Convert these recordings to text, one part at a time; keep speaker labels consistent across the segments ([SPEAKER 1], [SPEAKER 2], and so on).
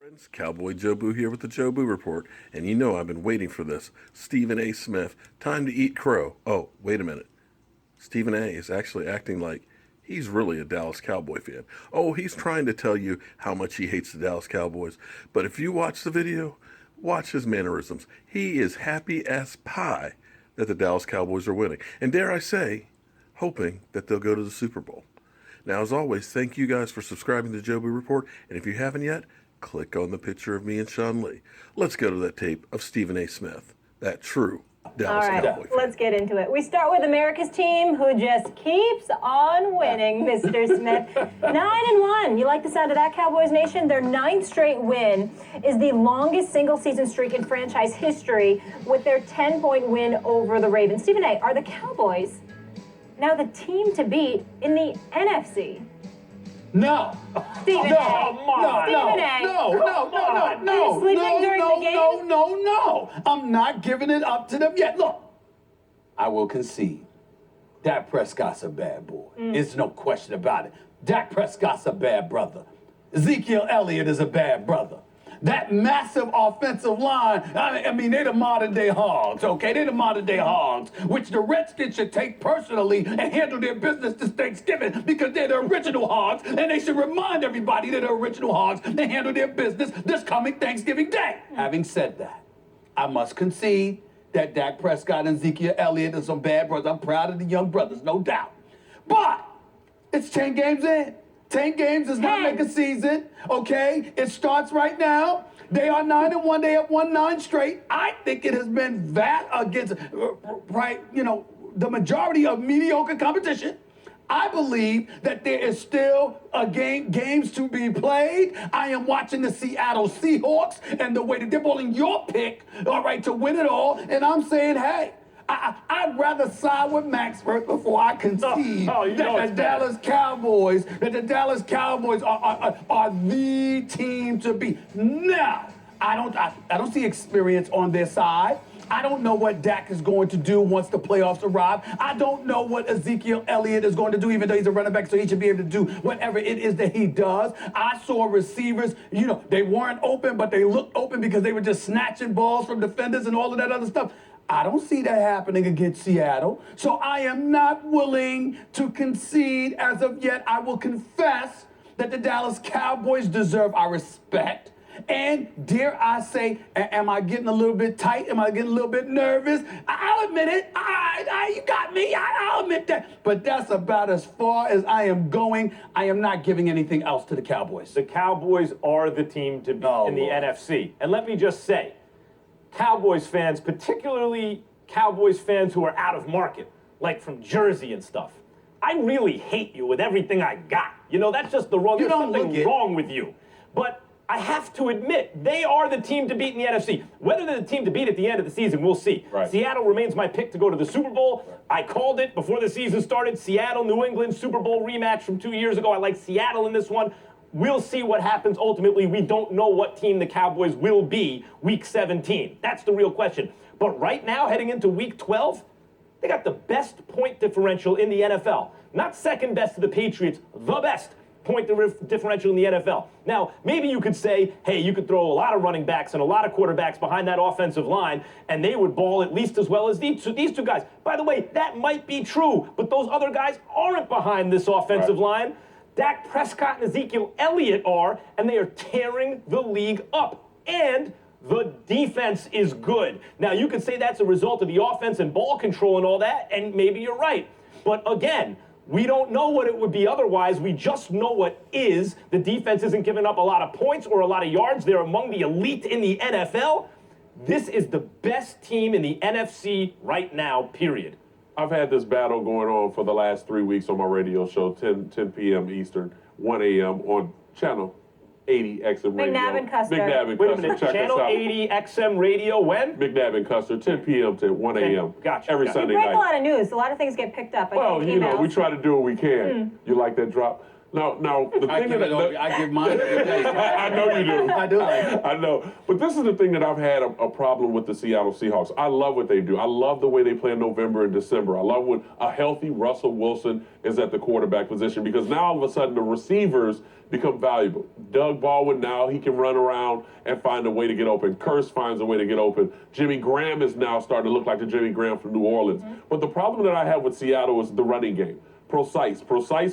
[SPEAKER 1] Friends, Cowboy Joe Boo here with the Joe Boo Report, and you know I've been waiting for this. Stephen A. Smith, time to eat crow. Oh, wait a minute. Stephen A. is actually acting like he's really a Dallas Cowboy fan. Oh, he's trying to tell you how much he hates the Dallas Cowboys, but if you watch the video, watch his mannerisms. He is happy as pie that the Dallas Cowboys are winning, and dare I say, hoping that they'll go to the Super Bowl. Now, as always, thank you guys for subscribing to the Joe Boo Report, and if you haven't yet, click on the picture of me and Sean Lee. Let's go to that tape of Stephen A. Smith, that true Dallas Cowboy fan.
[SPEAKER 2] Let's get into it. We start with America's team, who just keeps on winning, Mr. Smith. 9-1. You like the sound of that, Cowboys Nation? Their 9th straight win is the longest single-season streak in franchise history with their 10-point win over the Ravens. Stephen A., are the Cowboys now the team to beat in the NFC?
[SPEAKER 3] No.
[SPEAKER 2] Stephen A.
[SPEAKER 3] No. I'm not giving it up to them yet. Look, I will concede. Dak Prescott's a bad boy. There's no question about it. Dak Prescott's a bad brother. Ezekiel Elliott is a bad brother. That massive offensive line, I mean, they're the modern-day Hogs, okay? They're the modern-day Hogs, which the Redskins should take personally and handle their business this Thanksgiving because they're the original Hogs, and they should remind everybody they're the original Hogs and handle their business this coming Thanksgiving Day. Having said that, I must concede that Dak Prescott and Ezekiel Elliott are some bad brothers. I'm proud of the young brothers, no doubt. But it's 10 games in. 10 games does not make a season, okay? It starts right now. They are 9-1. They have won 9 straight. I think it has been that against, the majority of mediocre competition. I believe that there is still games to be played. I am watching the Seattle Seahawks and the way that they're bowling your pick, all right, to win it all. And I'm saying, hey, I'd rather side with Max first before I concede that the Dallas Cowboys are the team to beat. Now, I don't see experience on their side. I don't know what Dak is going to do once the playoffs arrive. I don't know what Ezekiel Elliott is going to do, even though he's a running back, so he should be able to do whatever it is that he does. I saw receivers, they weren't open, but they looked open because they were just snatching balls from defenders and all of that other stuff. I don't see that happening against Seattle, so I am not willing to concede as of yet. I will confess that the Dallas Cowboys deserve our respect. And dare I say, am I getting a little bit tight? Am I getting a little bit nervous? I'll admit it. You got me. I'll admit that. But that's about as far as I am going. I am not giving anything else to the Cowboys.
[SPEAKER 4] The Cowboys are the team to beat in the NFC. And let me just say, Cowboys fans, particularly Cowboys fans who are out of market, like from Jersey and stuff, I really hate you with everything I got. That's just the wrong. There's something wrong with you. But I have to admit, they are the team to beat in the NFC. Whether they're the team to beat at the end of the season, we'll see. Right. Seattle remains my pick to go to the Super Bowl. Right. I called it before the season started. Seattle, New England, Super Bowl rematch from 2 years ago. I like Seattle in this one. We'll see what happens ultimately. We don't know what team the Cowboys will be week 17. That's the real question. But right now, heading into week 12, they got the best point differential in the NFL. Not second best to the Patriots, the best point differential in the NFL. Now, maybe you could say, hey, you could throw a lot of running backs and a lot of quarterbacks behind that offensive line, and they would ball at least as well as these two guys. By the way, that might be true, but those other guys aren't behind this offensive line. Dak Prescott and Ezekiel Elliott are, and they are tearing the league up. And the defense is good. Now, you could say that's a result of the offense and ball control and all that, and maybe you're right. But again, we don't know what it would be otherwise. We just know what is. The defense isn't giving up a lot of points or a lot of yards. They're among the elite in the NFL. This is the best team in the NFC right now, period.
[SPEAKER 5] I've had this battle going on for the last 3 weeks on my radio show, 10 p.m. Eastern, 1 a.m. on channel 80 XM Radio.
[SPEAKER 2] McNabb and Custer.
[SPEAKER 5] McNabb and
[SPEAKER 4] Wait a
[SPEAKER 5] Custer.
[SPEAKER 4] minute,
[SPEAKER 5] Check
[SPEAKER 4] channel
[SPEAKER 5] us out.
[SPEAKER 4] 80 XM Radio when?
[SPEAKER 5] McNabb and Custer, 10 p.m. to 1 a.m.
[SPEAKER 4] Gotcha.
[SPEAKER 5] Every
[SPEAKER 2] You
[SPEAKER 5] Sunday
[SPEAKER 2] break
[SPEAKER 5] night.
[SPEAKER 2] a lot of news. A lot of things get picked up.
[SPEAKER 5] Well, we try to do what we can. You like that drop? Now, the
[SPEAKER 3] I
[SPEAKER 5] thing
[SPEAKER 3] give,
[SPEAKER 5] that
[SPEAKER 3] I give mine every day.
[SPEAKER 5] I know you do.
[SPEAKER 3] I do like it.
[SPEAKER 5] I know. But this is the thing that I've had a problem with the Seattle Seahawks. I love what they do. I love the way they play in November and December. I love when a healthy Russell Wilson is at the quarterback position because now all of a sudden the receivers become valuable. Doug Baldwin now, he can run around and find a way to get open. Curse finds a way to get open. Jimmy Graham is now starting to look like the Jimmy Graham from New Orleans. But the problem that I have with Seattle is the running game. Procise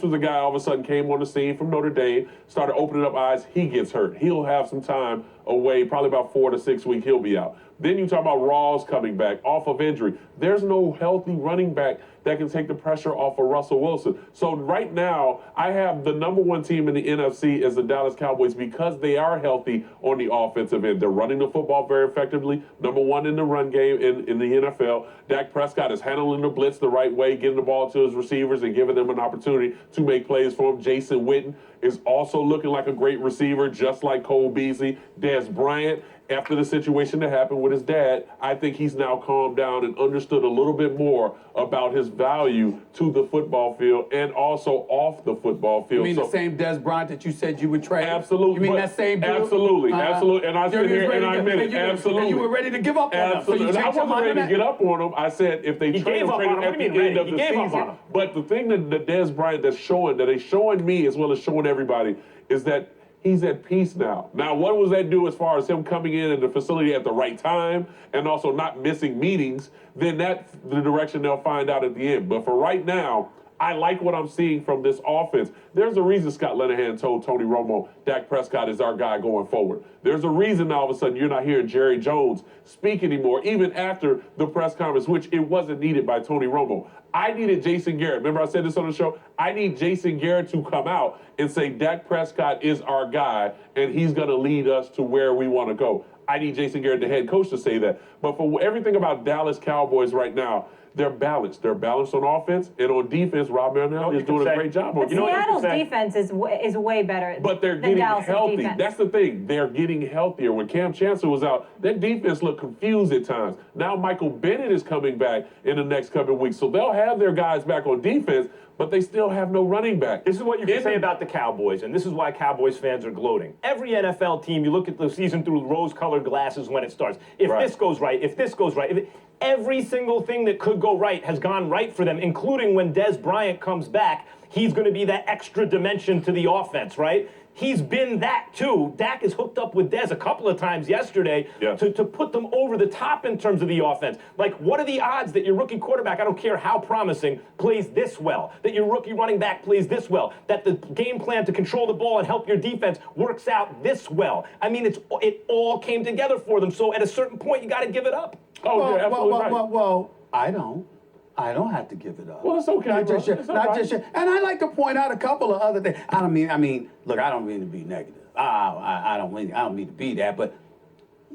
[SPEAKER 5] was a guy all of a sudden came on the scene from Notre Dame, started opening up eyes. He gets hurt. He'll have some time away, probably about 4 to 6 weeks. He'll be out. Then you talk about Rawls coming back off of injury. There's no healthy running back that can take the pressure off of Russell Wilson. So right now, I have the number one team in the NFC as the Dallas Cowboys because they are healthy on the offensive end. They're running the football very effectively. Number one in the run game in the NFL. Dak Prescott is handling the blitz the right way, getting the ball to his receivers and giving them an opportunity to make plays for him. Jason Witten is also looking like a great receiver, just like Cole Beasley. Dez Bryant, after the situation that happened with his dad, I think he's now calmed down and understood a little bit more about his value to the football field and also off the football field.
[SPEAKER 3] You mean the same Dez Bryant that you said you would trade?
[SPEAKER 5] Absolutely.
[SPEAKER 3] You mean that same dude?
[SPEAKER 5] Absolutely, absolutely. And I sit here and I admit it. Absolutely.
[SPEAKER 3] You were ready to give up on him. So you
[SPEAKER 5] I
[SPEAKER 3] changed your
[SPEAKER 5] wasn't
[SPEAKER 3] mind
[SPEAKER 5] ready
[SPEAKER 3] on
[SPEAKER 5] to
[SPEAKER 3] that?
[SPEAKER 5] get up on him. I said if they trade him at the end of the season. But the thing that the Dez Bryant that's showing, that is showing me as well as showing everybody, is that he's at peace now. Now, what does that do as far as him coming in the facility at the right time and also not missing meetings? Then that's the direction they'll find out at the end. But for right now, I like what I'm seeing from this offense. There's a reason Scott Linehan told Tony Romo, Dak Prescott is our guy going forward. There's a reason now all of a sudden you're not hearing Jerry Jones speak anymore, even after the press conference, which it wasn't needed by Tony Romo. I needed Jason Garrett. Remember I said this on the show? I need Jason Garrett to come out and say Dak Prescott is our guy and he's going to lead us to where we want to go. I need Jason Garrett, the head coach, to say that. But for everything about Dallas Cowboys right now, they're balanced. They're balanced on offense and on defense. Rob Marinelli is doing a great job.
[SPEAKER 2] But Seattle's defense is way better.
[SPEAKER 5] But they're
[SPEAKER 2] than
[SPEAKER 5] getting
[SPEAKER 2] Dallas's
[SPEAKER 5] healthy.
[SPEAKER 2] Defense.
[SPEAKER 5] That's the thing. They're getting healthier. When Cam Chancellor was out, that defense looked confused at times. Now Michael Bennett is coming back in the next couple of weeks, so they'll have their guys back on defense, but they still have no running back.
[SPEAKER 4] This is what you can say about the Cowboys, and this is why Cowboys fans are gloating. Every NFL team, you look at the season through rose-colored glasses when it starts. If this goes right, if this goes right, every single thing that could go right has gone right for them, including when Dez Bryant comes back. He's going to be that extra dimension to the offense, right? He's been that too. Dak is hooked up with Dez a couple of times yesterday to put them over the top in terms of the offense. Like, what are the odds that your rookie quarterback, I don't care how promising, plays this well, that your rookie running back plays this well, that the game plan to control the ball and help your defense works out this well? I mean, it all came together for them, so at a certain point, you got to give it up.
[SPEAKER 5] Oh, yeah, absolutely right.
[SPEAKER 3] Well, I don't. I don't have to give it up.
[SPEAKER 5] Well, it's okay,
[SPEAKER 3] Not
[SPEAKER 5] bro.
[SPEAKER 3] just yet.
[SPEAKER 5] It's
[SPEAKER 3] Not
[SPEAKER 5] all
[SPEAKER 3] just yet. And I like to point out a couple of other things. I mean, look, I don't mean to be negative. I don't mean to be that, but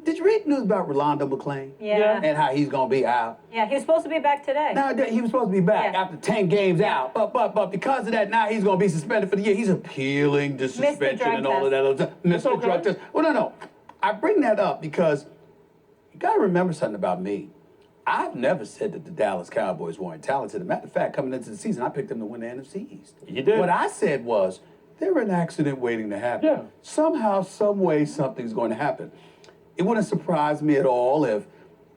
[SPEAKER 3] did you read news about Rolando McClain?
[SPEAKER 2] Yeah.
[SPEAKER 3] And how he's gonna be out?
[SPEAKER 2] Yeah, he was supposed to be back today.
[SPEAKER 3] No, he was supposed to be back after 10 games out. But because of that, now he's gonna be suspended for the year. He's appealing the suspension and all of that other stuff. Mr. Drug Test. Well, no. I bring that up because you gotta remember something about me. I've never said that the Dallas Cowboys weren't talented. As a matter of fact, coming into the season, I picked them to win the NFC East.
[SPEAKER 4] You did.
[SPEAKER 3] What I said was, they're an accident waiting to happen.
[SPEAKER 5] Yeah.
[SPEAKER 3] Somehow, some way, something's going to happen. It wouldn't surprise me at all if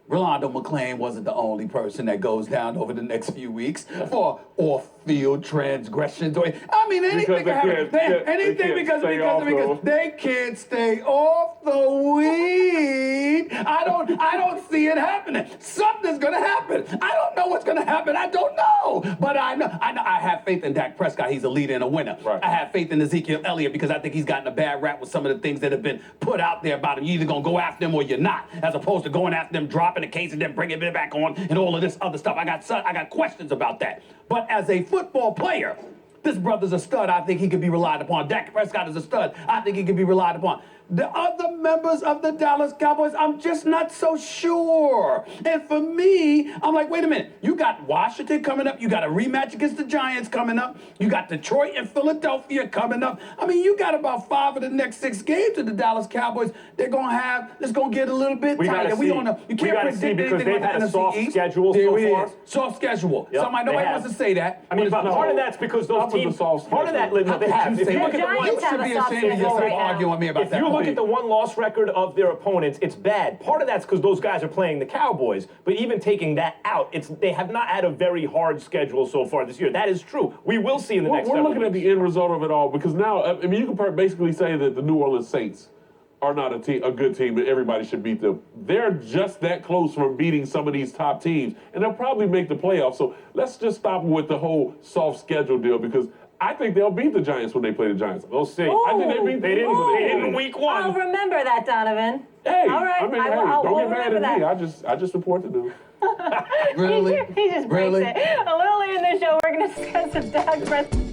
[SPEAKER 3] Rolando McClain wasn't the only person that goes down over the next few weeks for off-field transgressions. I mean, anything can happen. Anything because they can't stay off the weed. I don't see it happening. Something's gonna happen. I don't know what's gonna happen. I don't know, but I know. I have faith in Dak Prescott. He's a leader and a winner.
[SPEAKER 5] Right.
[SPEAKER 3] I have faith in Ezekiel Elliott because I think he's gotten a bad rap with some of the things that have been put out there about him. You're either gonna go after him or you're not, as opposed to going after them, dropping the case and then bringing it back on and all of this other stuff. I got questions about that. But as a football player, this brother's a stud. I think he can be relied upon. Dak Prescott is a stud. I think he can be relied upon. The other members of the Dallas Cowboys, I'm just not so sure. And for me, I'm like, wait a minute. You got Washington coming up. You got a rematch against the Giants coming up. You got Detroit and Philadelphia coming up. I mean, you got about 5 of the next 6 games of the Dallas Cowboys. They're going to have, it's going to get a little bit tight. And you can't predict
[SPEAKER 4] because
[SPEAKER 3] anything
[SPEAKER 4] they've had
[SPEAKER 3] the
[SPEAKER 4] a soft
[SPEAKER 3] NFC
[SPEAKER 4] schedule
[SPEAKER 3] There
[SPEAKER 4] so
[SPEAKER 3] it
[SPEAKER 4] far.
[SPEAKER 3] is. Soft schedule.
[SPEAKER 4] Yep,
[SPEAKER 3] Nobody wants to say that.
[SPEAKER 4] I mean, but part of that's because those teams. Part of that, no, they have. If you look at the one,
[SPEAKER 3] You should be ashamed of yourself arguing with me about that.
[SPEAKER 4] if you look at the one-loss record of their opponents, it's bad. Part of that's because those guys are playing the Cowboys. But even taking that out, they have not had a very hard schedule so far this year. That is true. We will see in the next.
[SPEAKER 5] We're looking at the end result of it all because now, I mean, you can basically say that the New Orleans Saints are not a good team and everybody should beat them. They're just that close from beating some of these top teams, and they'll probably make the playoffs. So let's just stop with the whole soft schedule deal because I think they'll beat the Giants when they play the Giants.
[SPEAKER 4] We'll see.
[SPEAKER 2] Ooh.
[SPEAKER 4] I think they didn't week 1.
[SPEAKER 2] I'll remember that, Donovan.
[SPEAKER 5] Hey,
[SPEAKER 2] all right.
[SPEAKER 5] I mean,
[SPEAKER 2] I'll
[SPEAKER 5] don't get mad at
[SPEAKER 2] remember
[SPEAKER 5] me. I just support the news.
[SPEAKER 3] Really?
[SPEAKER 2] He just breaks
[SPEAKER 3] Really?
[SPEAKER 2] it. A little later in the show, we're going to discuss some Dak Prescott.